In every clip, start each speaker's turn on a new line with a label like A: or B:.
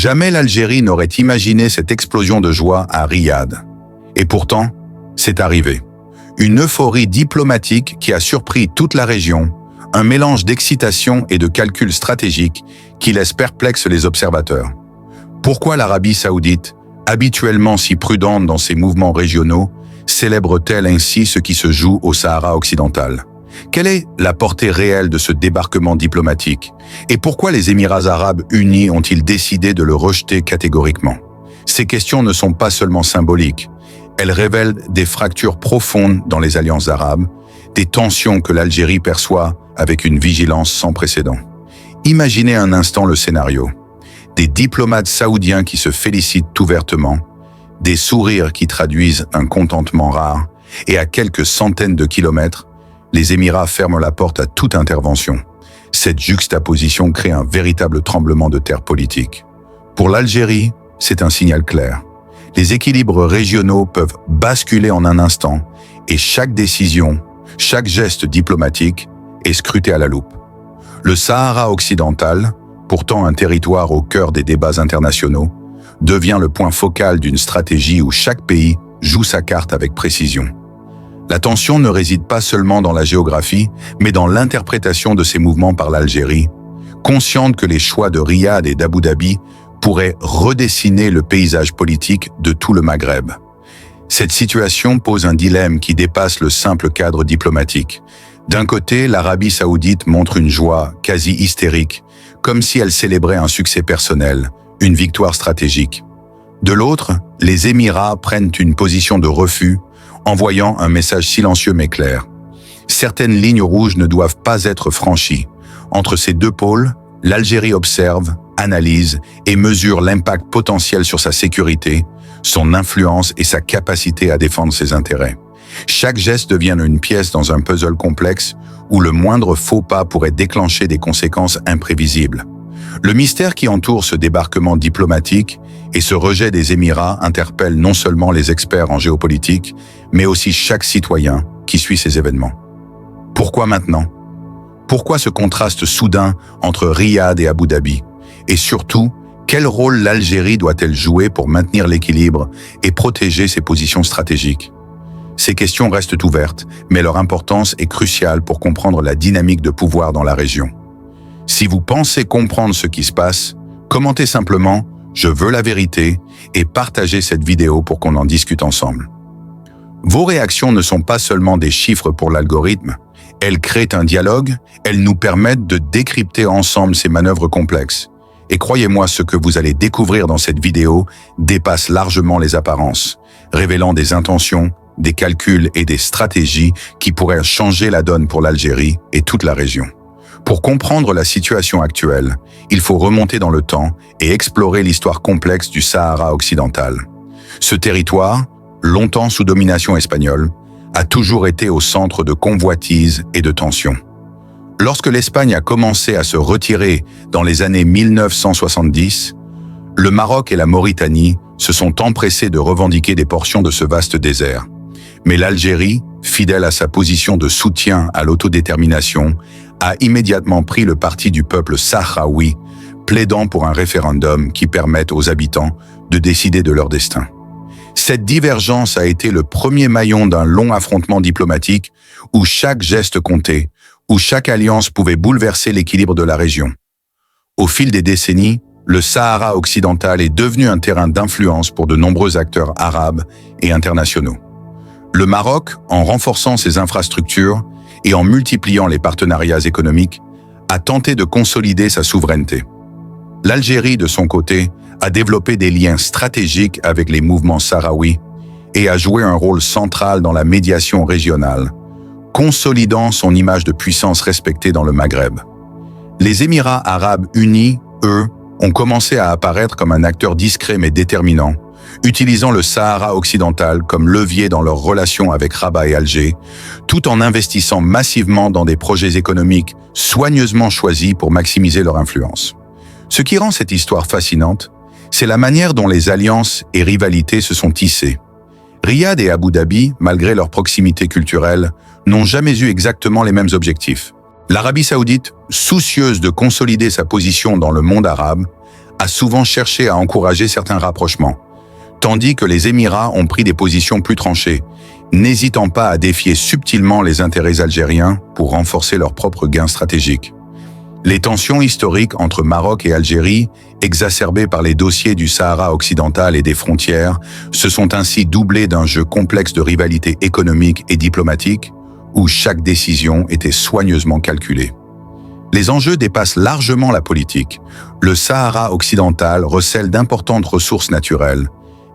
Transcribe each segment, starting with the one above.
A: Jamais l'Algérie n'aurait imaginé cette explosion de joie à Riyad. Et pourtant, c'est arrivé. Une euphorie diplomatique qui a surpris toute la région, un mélange d'excitation et de calculs stratégiques qui laisse perplexes les observateurs. Pourquoi l'Arabie saoudite, habituellement si prudente dans ses mouvements régionaux, célèbre-t-elle ainsi ce qui se joue au Sahara occidental? Quelle est la portée réelle de ce débarquement diplomatique? Et pourquoi les Émirats arabes unis ont-ils décidé de le rejeter catégoriquement? Ces questions ne sont pas seulement symboliques. Elles révèlent des fractures profondes dans les alliances arabes, des tensions que l'Algérie perçoit avec une vigilance sans précédent. Imaginez un instant le scénario. Des diplomates saoudiens qui se félicitent ouvertement, des sourires qui traduisent un contentement rare, et à quelques centaines de kilomètres, les Émirats ferment la porte à toute intervention. Cette juxtaposition crée un véritable tremblement de terre politique. Pour l'Algérie, c'est un signal clair. Les équilibres régionaux peuvent basculer en un instant et chaque décision, chaque geste diplomatique est scruté à la loupe. Le Sahara occidental, pourtant un territoire au cœur des débats internationaux, devient le point focal d'une stratégie où chaque pays joue sa carte avec précision. La tension ne réside pas seulement dans la géographie, mais dans l'interprétation de ces mouvements par l'Algérie, consciente que les choix de Riyad et d'Abu Dhabi pourraient redessiner le paysage politique de tout le Maghreb. Cette situation pose un dilemme qui dépasse le simple cadre diplomatique. D'un côté, l'Arabie saoudite montre une joie quasi hystérique, comme si elle célébrait un succès personnel, une victoire stratégique. De l'autre, les Émirats prennent une position de refus, envoyant un message silencieux mais clair. Certaines lignes rouges ne doivent pas être franchies. Entre ces deux pôles, l'Algérie observe, analyse et mesure l'impact potentiel sur sa sécurité, son influence et sa capacité à défendre ses intérêts. Chaque geste devient une pièce dans un puzzle complexe où le moindre faux pas pourrait déclencher des conséquences imprévisibles. Le mystère qui entoure ce débarquement diplomatique et ce rejet des Émirats interpelle non seulement les experts en géopolitique, mais aussi chaque citoyen qui suit ces événements. Pourquoi maintenant? Pourquoi ce contraste soudain entre Riyad et Abu Dhabi? Et surtout, quel rôle l'Algérie doit-elle jouer pour maintenir l'équilibre et protéger ses positions stratégiques? Ces questions restent ouvertes, mais leur importance est cruciale pour comprendre la dynamique de pouvoir dans la région. Si vous pensez comprendre ce qui se passe, commentez simplement « Je veux la vérité » et partagez cette vidéo pour qu'on en discute ensemble. Vos réactions ne sont pas seulement des chiffres pour l'algorithme, elles créent un dialogue, elles nous permettent de décrypter ensemble ces manœuvres complexes. Et croyez-moi, ce que vous allez découvrir dans cette vidéo dépasse largement les apparences, révélant des intentions, des calculs et des stratégies qui pourraient changer la donne pour l'Algérie et toute la région. Pour comprendre la situation actuelle, il faut remonter dans le temps et explorer l'histoire complexe du Sahara occidental. Ce territoire, longtemps sous domination espagnole, a toujours été au centre de convoitises et de tensions. Lorsque l'Espagne a commencé à se retirer dans les années 1970, le Maroc et la Mauritanie se sont empressés de revendiquer des portions de ce vaste désert. Mais l'Algérie, fidèle à sa position de soutien à l'autodétermination, a immédiatement pris le parti du peuple sahraoui, plaidant pour un référendum qui permette aux habitants de décider de leur destin. Cette divergence a été le premier maillon d'un long affrontement diplomatique où chaque geste comptait, où chaque alliance pouvait bouleverser l'équilibre de la région. Au fil des décennies, le Sahara occidental est devenu un terrain d'influence pour de nombreux acteurs arabes et internationaux. Le Maroc, en renforçant ses infrastructures et en multipliant les partenariats économiques, a tenté de consolider sa souveraineté. L'Algérie, de son côté, a développé des liens stratégiques avec les mouvements sahraouis et a joué un rôle central dans la médiation régionale, consolidant son image de puissance respectée dans le Maghreb. Les Émirats arabes unis, eux, ont commencé à apparaître comme un acteur discret mais déterminant, utilisant le Sahara occidental comme levier dans leurs relations avec Rabat et Alger, tout en investissant massivement dans des projets économiques soigneusement choisis pour maximiser leur influence. Ce qui rend cette histoire fascinante, c'est la manière dont les alliances et rivalités se sont tissées. Riyad et Abu Dhabi, malgré leur proximité culturelle, n'ont jamais eu exactement les mêmes objectifs. L'Arabie saoudite, soucieuse de consolider sa position dans le monde arabe, a souvent cherché à encourager certains rapprochements, tandis que les Émirats ont pris des positions plus tranchées, n'hésitant pas à défier subtilement les intérêts algériens pour renforcer leurs propres gains stratégiques. Les tensions historiques entre Maroc et Algérie, exacerbées par les dossiers du Sahara occidental et des frontières, se sont ainsi doublées d'un jeu complexe de rivalité économique et diplomatique, où chaque décision était soigneusement calculée. Les enjeux dépassent largement la politique. Le Sahara occidental recèle d'importantes ressources naturelles,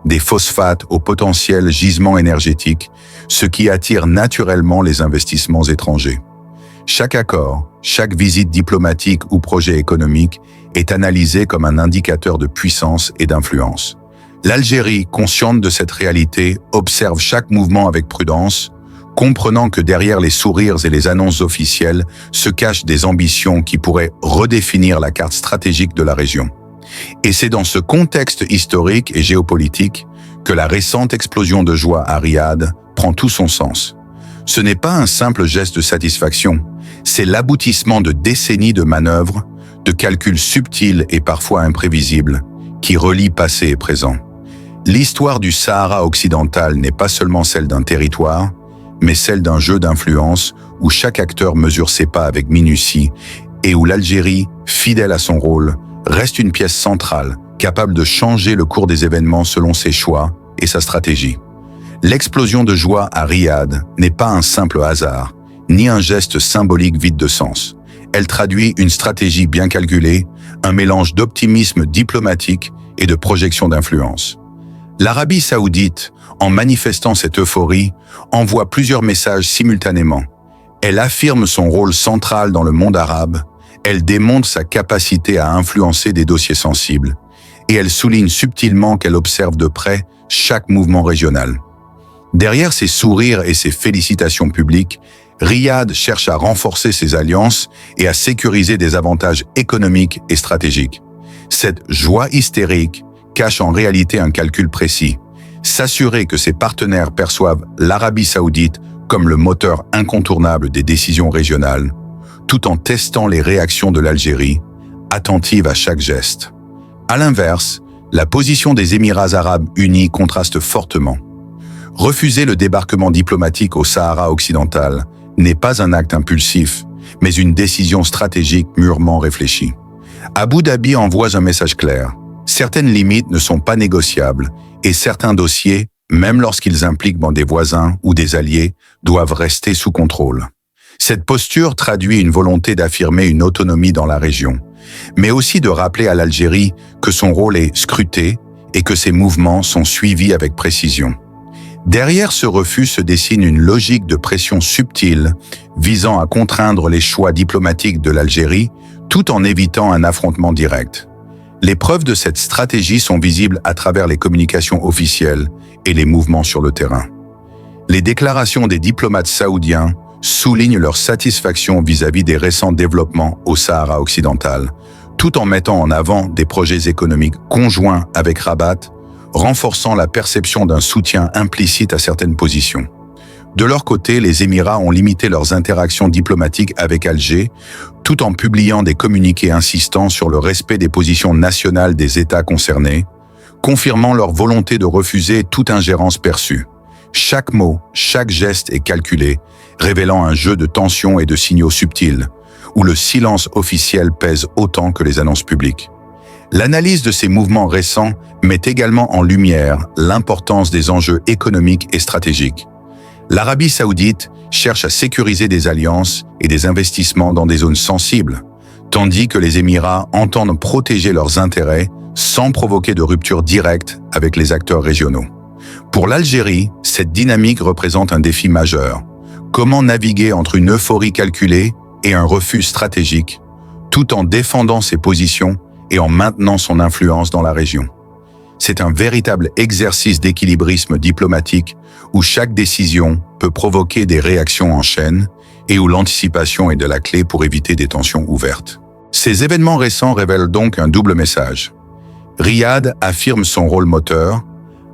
A: des phosphates au potentiel gisement énergétique, ce qui attire naturellement les investissements étrangers. Chaque accord, chaque visite diplomatique ou projet économique est analysé comme un indicateur de puissance et d'influence. L'Algérie, consciente de cette réalité, observe chaque mouvement avec prudence, comprenant que derrière les sourires et les annonces officielles se cachent des ambitions qui pourraient redéfinir la carte stratégique de la région. Et c'est dans ce contexte historique et géopolitique que la récente explosion de joie à Riyad prend tout son sens. Ce n'est pas un simple geste de satisfaction, c'est l'aboutissement de décennies de manœuvres, de calculs subtils et parfois imprévisibles, qui relient passé et présent. L'histoire du Sahara occidental n'est pas seulement celle d'un territoire, mais celle d'un jeu d'influence où chaque acteur mesure ses pas avec minutie et où l'Algérie, fidèle à son rôle, reste une pièce centrale, capable de changer le cours des événements selon ses choix et sa stratégie. L'explosion de joie à Riyad n'est pas un simple hasard, ni un geste symbolique vide de sens. Elle traduit une stratégie bien calculée, un mélange d'optimisme diplomatique et de projection d'influence. L'Arabie saoudite, en manifestant cette euphorie, envoie plusieurs messages simultanément. Elle affirme son rôle central dans le monde arabe, elle démontre sa capacité à influencer des dossiers sensibles, et elle souligne subtilement qu'elle observe de près chaque mouvement régional. Derrière ses sourires et ses félicitations publiques, Riyad cherche à renforcer ses alliances et à sécuriser des avantages économiques et stratégiques. Cette joie hystérique cache en réalité un calcul précis, s'assurer que ses partenaires perçoivent l'Arabie saoudite comme le moteur incontournable des décisions régionales, tout en testant les réactions de l'Algérie, attentive à chaque geste. À l'inverse, la position des Émirats arabes unis contraste fortement. Refuser le débarquement diplomatique au Sahara occidental n'est pas un acte impulsif, mais une décision stratégique mûrement réfléchie. Abu Dhabi envoie un message clair. Certaines limites ne sont pas négociables et certains dossiers, même lorsqu'ils impliquent des voisins ou des alliés, doivent rester sous contrôle. Cette posture traduit une volonté d'affirmer une autonomie dans la région, mais aussi de rappeler à l'Algérie que son rôle est scruté et que ses mouvements sont suivis avec précision. Derrière ce refus se dessine une logique de pression subtile visant à contraindre les choix diplomatiques de l'Algérie tout en évitant un affrontement direct. Les preuves de cette stratégie sont visibles à travers les communications officielles et les mouvements sur le terrain. Les déclarations des diplomates saoudiens soulignent leur satisfaction vis-à-vis des récents développements au Sahara occidental, tout en mettant en avant des projets économiques conjoints avec Rabat, renforçant la perception d'un soutien implicite à certaines positions. De leur côté, les Émirats ont limité leurs interactions diplomatiques avec Alger, tout en publiant des communiqués insistant sur le respect des positions nationales des États concernés, confirmant leur volonté de refuser toute ingérence perçue. Chaque mot, chaque geste est calculé, révélant un jeu de tensions et de signaux subtils, où le silence officiel pèse autant que les annonces publiques. L'analyse de ces mouvements récents met également en lumière l'importance des enjeux économiques et stratégiques. L'Arabie saoudite cherche à sécuriser des alliances et des investissements dans des zones sensibles, tandis que les Émirats entendent protéger leurs intérêts sans provoquer de rupture directe avec les acteurs régionaux. Pour l'Algérie, cette dynamique représente un défi majeur. Comment naviguer entre une euphorie calculée et un refus stratégique, tout en défendant ses positions et en maintenant son influence dans la région? C'est un véritable exercice d'équilibrisme diplomatique où chaque décision peut provoquer des réactions en chaîne et où l'anticipation est de la clé pour éviter des tensions ouvertes. Ces événements récents révèlent donc un double message. Riyad affirme son rôle moteur,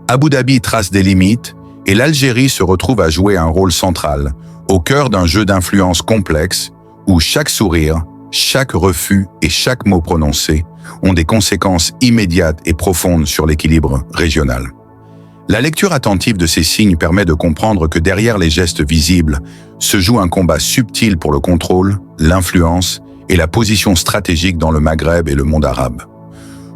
A: Abu Dhabi trace des limites et l'Algérie se retrouve à jouer un rôle central, au cœur d'un jeu d'influence complexe où chaque sourire, chaque refus et chaque mot prononcé ont des conséquences immédiates et profondes sur l'équilibre régional. La lecture attentive de ces signes permet de comprendre que derrière les gestes visibles se joue un combat subtil pour le contrôle, l'influence et la position stratégique dans le Maghreb et le monde arabe.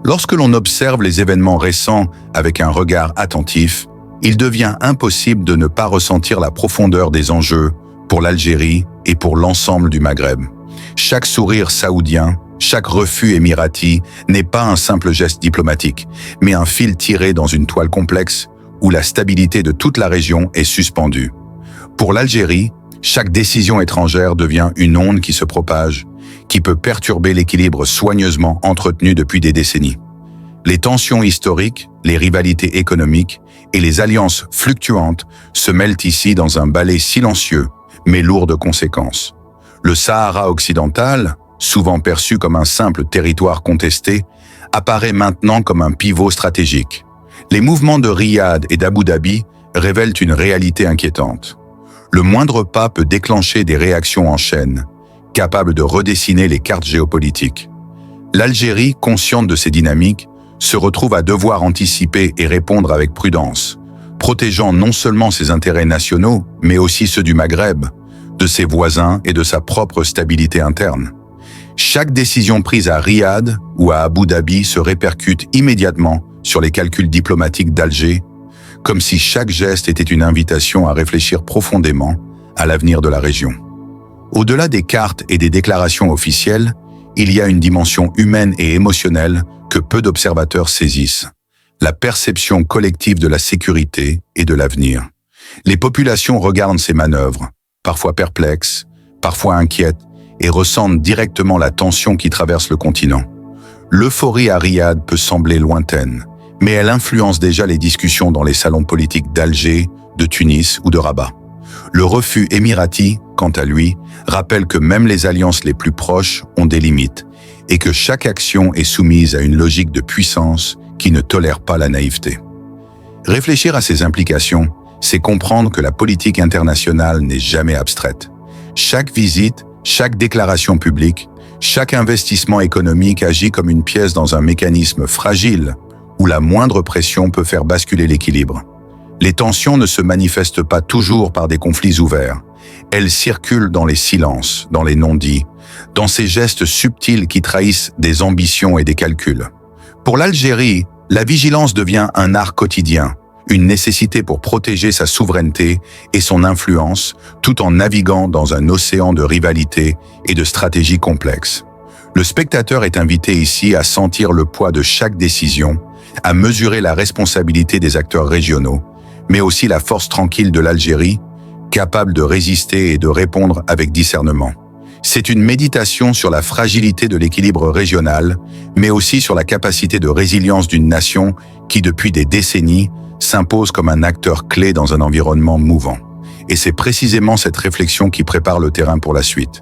A: Lorsque l'on observe les événements récents avec un regard attentif, il devient impossible de ne pas ressentir la profondeur des enjeux pour l'Algérie et pour l'ensemble du Maghreb. Chaque sourire saoudien, chaque refus émirati n'est pas un simple geste diplomatique, mais un fil tiré dans une toile complexe où la stabilité de toute la région est suspendue. Pour l'Algérie, chaque décision étrangère devient une onde qui se propage, qui peut perturber l'équilibre soigneusement entretenu depuis des décennies. Les tensions historiques, les rivalités économiques et les alliances fluctuantes se mêlent ici dans un ballet silencieux, mais lourd de conséquences. Le Sahara occidental, souvent perçu comme un simple territoire contesté, apparaît maintenant comme un pivot stratégique. Les mouvements de Riyad et d'Abu Dhabi révèlent une réalité inquiétante. Le moindre pas peut déclencher des réactions en chaîne, capables de redessiner les cartes géopolitiques. L'Algérie, consciente de ces dynamiques, se retrouve à devoir anticiper et répondre avec prudence, protégeant non seulement ses intérêts nationaux, mais aussi ceux du Maghreb, de ses voisins et de sa propre stabilité interne. Chaque décision prise à Riyad ou à Abu Dhabi se répercute immédiatement sur les calculs diplomatiques d'Alger, comme si chaque geste était une invitation à réfléchir profondément à l'avenir de la région. Au-delà des cartes et des déclarations officielles, il y a une dimension humaine et émotionnelle que peu d'observateurs saisissent, la perception collective de la sécurité et de l'avenir. Les populations regardent ces manœuvres, parfois perplexes, parfois inquiètes, et ressentent directement la tension qui traverse le continent. L'euphorie à Riyad peut sembler lointaine, mais elle influence déjà les discussions dans les salons politiques d'Alger, de Tunis ou de Rabat. Le refus émirati, quant à lui, rappelle que même les alliances les plus proches ont des limites et que chaque action est soumise à une logique de puissance qui ne tolère pas la naïveté. Réfléchir à ces implications, c'est comprendre que la politique internationale n'est jamais abstraite. Chaque visite, chaque déclaration publique, chaque investissement économique agit comme une pièce dans un mécanisme fragile où la moindre pression peut faire basculer l'équilibre. Les tensions ne se manifestent pas toujours par des conflits ouverts. Elles circulent dans les silences, dans les non-dits, dans ces gestes subtils qui trahissent des ambitions et des calculs. Pour l'Algérie, la vigilance devient un art quotidien, une nécessité pour protéger sa souveraineté et son influence, tout en naviguant dans un océan de rivalités et de stratégies complexes. Le spectateur est invité ici à sentir le poids de chaque décision, à mesurer la responsabilité des acteurs régionaux, mais aussi la force tranquille de l'Algérie, capable de résister et de répondre avec discernement. C'est une méditation sur la fragilité de l'équilibre régional, mais aussi sur la capacité de résilience d'une nation qui, depuis des décennies, s'impose comme un acteur clé dans un environnement mouvant. Et c'est précisément cette réflexion qui prépare le terrain pour la suite.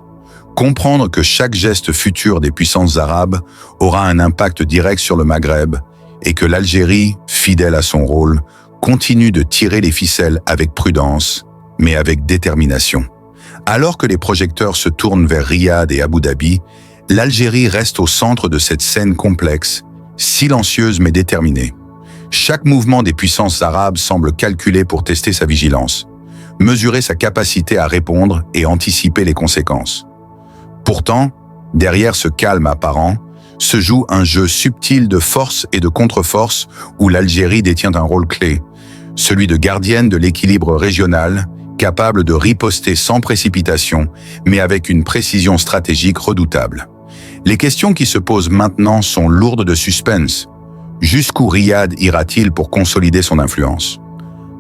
A: Comprendre que chaque geste futur des puissances arabes aura un impact direct sur le Maghreb et que l'Algérie, fidèle à son rôle, continue de tirer les ficelles avec prudence, mais avec détermination. Alors que les projecteurs se tournent vers Riyad et Abu Dhabi, l'Algérie reste au centre de cette scène complexe, silencieuse mais déterminée. Chaque mouvement des puissances arabes semble calculé pour tester sa vigilance, mesurer sa capacité à répondre et anticiper les conséquences. Pourtant, derrière ce calme apparent, se joue un jeu subtil de force et de contre-force où l'Algérie détient un rôle clé, celui de gardienne de l'équilibre régional, capable de riposter sans précipitation, mais avec une précision stratégique redoutable. Les questions qui se posent maintenant sont lourdes de suspense. Jusqu'où Riyad ira-t-il pour consolider son influence?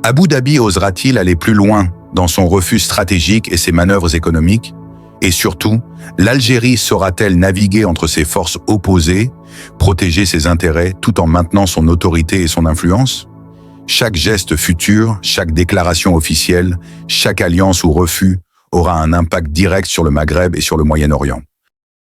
A: Abu Dhabi osera-t-il aller plus loin dans son refus stratégique et ses manœuvres économiques? Et surtout, l'Algérie saura-t-elle naviguer entre ces forces opposées, protéger ses intérêts tout en maintenant son autorité et son influence? Chaque geste futur, chaque déclaration officielle, chaque alliance ou refus aura un impact direct sur le Maghreb et sur le Moyen-Orient.